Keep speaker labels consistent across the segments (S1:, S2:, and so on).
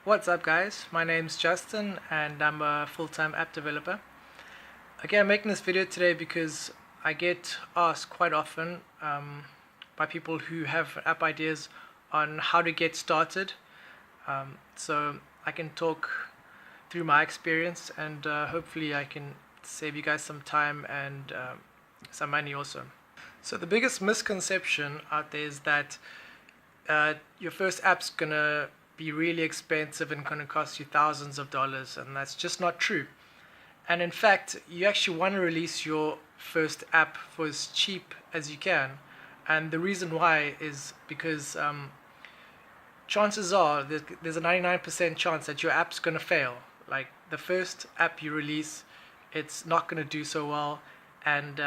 S1: What's up guys, my name's Justin and I'm a full-time app developer. Again, I'm making this video today because I get asked quite often by people who have app ideas on how to get started. So I can talk through my experience and hopefully I can save you guys some time and some money also. So the biggest misconception out there is that your first app's gonna be really expensive and gonna cost you thousands of dollars, and that's just not true. And in fact, you actually want to release your first app for as cheap as you can. And the reason why is because chances are that there's a 99% chance that your app's gonna fail. Like the first app you release, it's not gonna do so well, and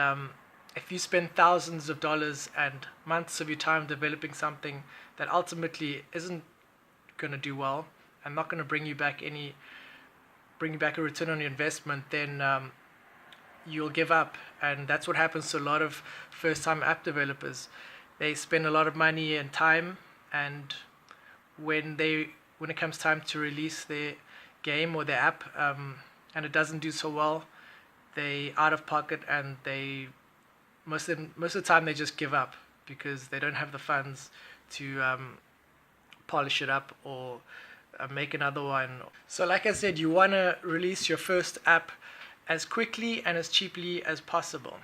S1: if you spend thousands of dollars and months of your time developing something that ultimately isn't going to do well and not going to bring you back a return on your investment, then you'll give up. And that's what happens to a lot of first-time app developers. They spend a lot of money and time, and when it comes time to release their game or their app, and it doesn't do so well, they out of pocket, and they most of the time they just give up because they don't have the funds to polish it up or make another one. So like I said, you want to release your first app as quickly and as cheaply as possible.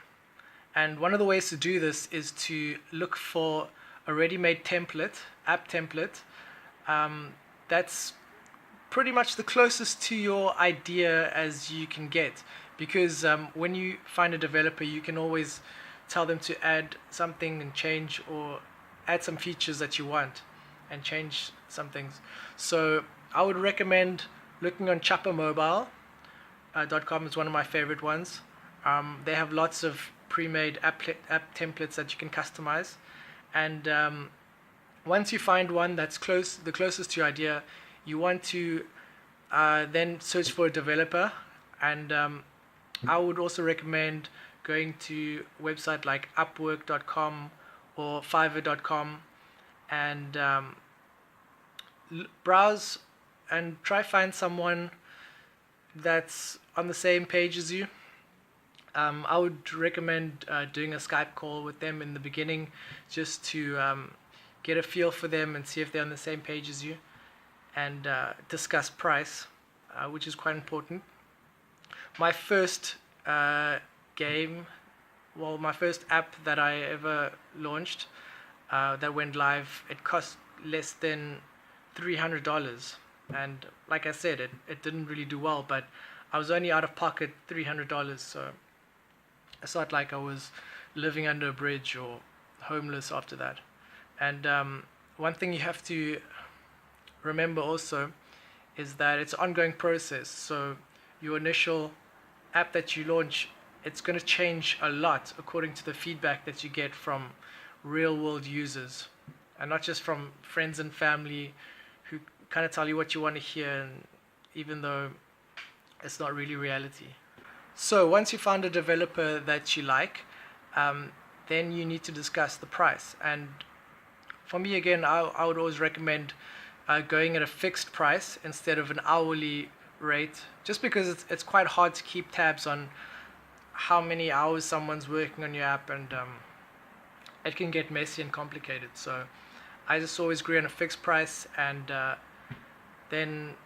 S1: And one of the ways to do this is to look for a ready-made app template, that's pretty much the closest to your idea as you can get, because when you find a developer, you can always tell them to add something and change, or add some features that you want and change some things. So I would recommend looking on choppermobile.com. is one of my favorite ones. They have lots of pre-made app templates that you can customize, and once you find one that's the closest to your idea, you want to then search for a developer. And I would also recommend going to a website like upwork.com or fiverr.com and browse and try find someone that's on the same page as you. I would recommend doing a Skype call with them in the beginning, just to get a feel for them and see if they're on the same page as you, and discuss price, which is quite important. My first my first app that I ever launched that went live, it cost less than $300, and like I said, it didn't really do well, but I was only out of pocket $300, so it's not like I was living under a bridge or homeless after that. And one thing you have to remember also is that it's an ongoing process. So your initial app that you launch, it's going to change a lot according to the feedback that you get from real world users, and not just from friends and family who kind of tell you what you want to hear, and even though it's not really reality. So once you found a developer that you like, then you need to discuss the price. And for me, again, I would always recommend going at a fixed price instead of an hourly rate, just because it's quite hard to keep tabs on how many hours someone's working on your app, and it can get messy and complicated. So I just always agree on a fixed price, and then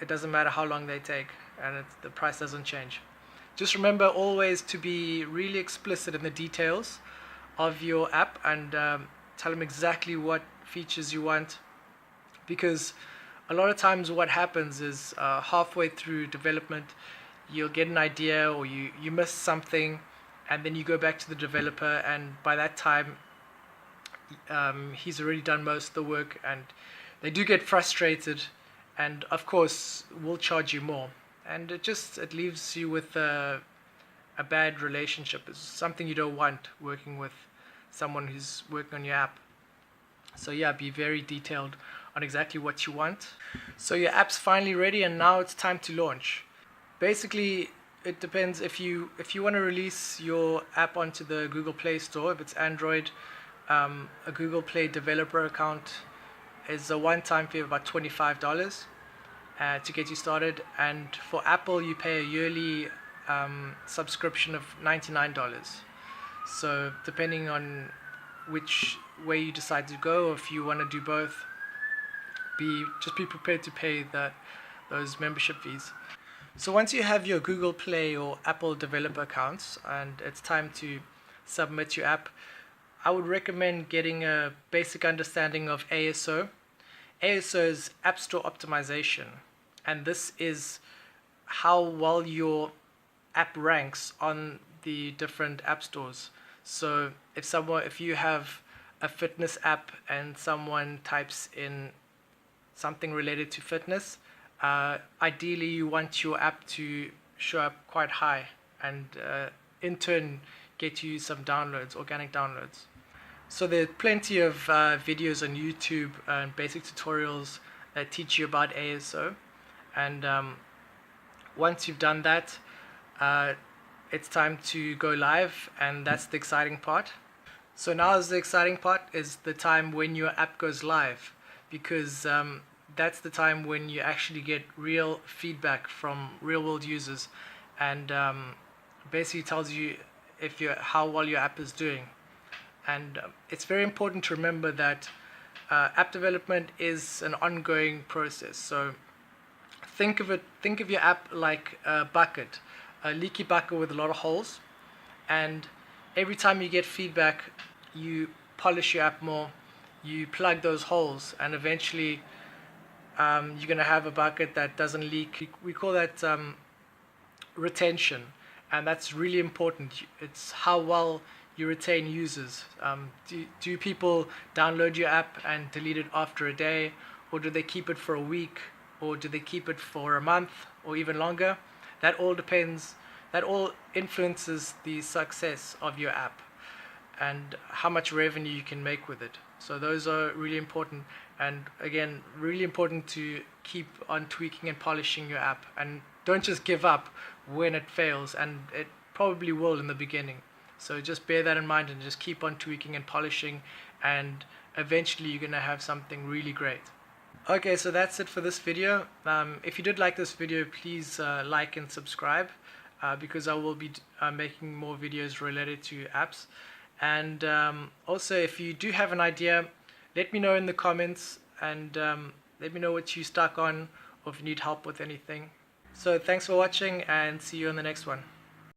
S1: it doesn't matter how long they take, and the price doesn't change. Just remember always to be really explicit in the details of your app, and tell them exactly what features you want, because a lot of times what happens is halfway through development you'll get an idea, or you miss something, and then you go back to the developer, and by that time he's already done most of the work, and they do get frustrated, and of course will charge you more, and it leaves you with a bad relationship. It's something you don't want, working with someone who's working on your app. So yeah, be very detailed on exactly what you want. So your app's finally ready, and now it's time to launch. Basically, it depends. If you want to release your app onto the Google Play Store, if it's Android, a Google Play developer account is a one-time fee of about $25. to get you started, and for Apple you pay a yearly subscription of $99. So depending on which way you decide to go, or if you want to do both, be prepared to pay those membership fees. So once you have your Google Play or Apple developer accounts and it's time to submit your app, I would recommend getting a basic understanding of ASO. ASO is App Store Optimization, and this is how well your app ranks on the different app stores. So if you have a fitness app and someone types in something related to fitness, ideally you want your app to show up quite high, and in turn get you some downloads, organic downloads. So there are plenty of videos on YouTube and basic tutorials that teach you about ASO, and once you've done that, it's time to go live, and that's the exciting part. So now is the exciting part, is the time when your app goes live, because that's the time when you actually get real feedback from real world users, and basically tells you how well your app is doing. And it's very important to remember that app development is an ongoing process. So think of your app like a bucket, a leaky bucket with a lot of holes, and every time you get feedback, you polish your app more, you plug those holes, and eventually you're going to have a bucket that doesn't leak. We call that retention, and that's really important. It's how well you retain users. Do people download your app and delete it after a day, or do they keep it for a week, or do they keep it for a month, or even longer? That all depends. That all influences the success of your app and how much revenue you can make with it. So those are really important, and again, really important to keep on tweaking and polishing your app, and don't just give up when it fails, and it probably will in the beginning. So just bear that in mind and just keep on tweaking and polishing, and eventually you're going to have something really great. Okay, so that's it for this video. If you did like this video, please like and subscribe, because I will be making more videos related to apps. And also, if you do have an idea, let me know in the comments, and let me know what you stuck on, or if you need help with anything. So thanks for watching, and see you on the next one.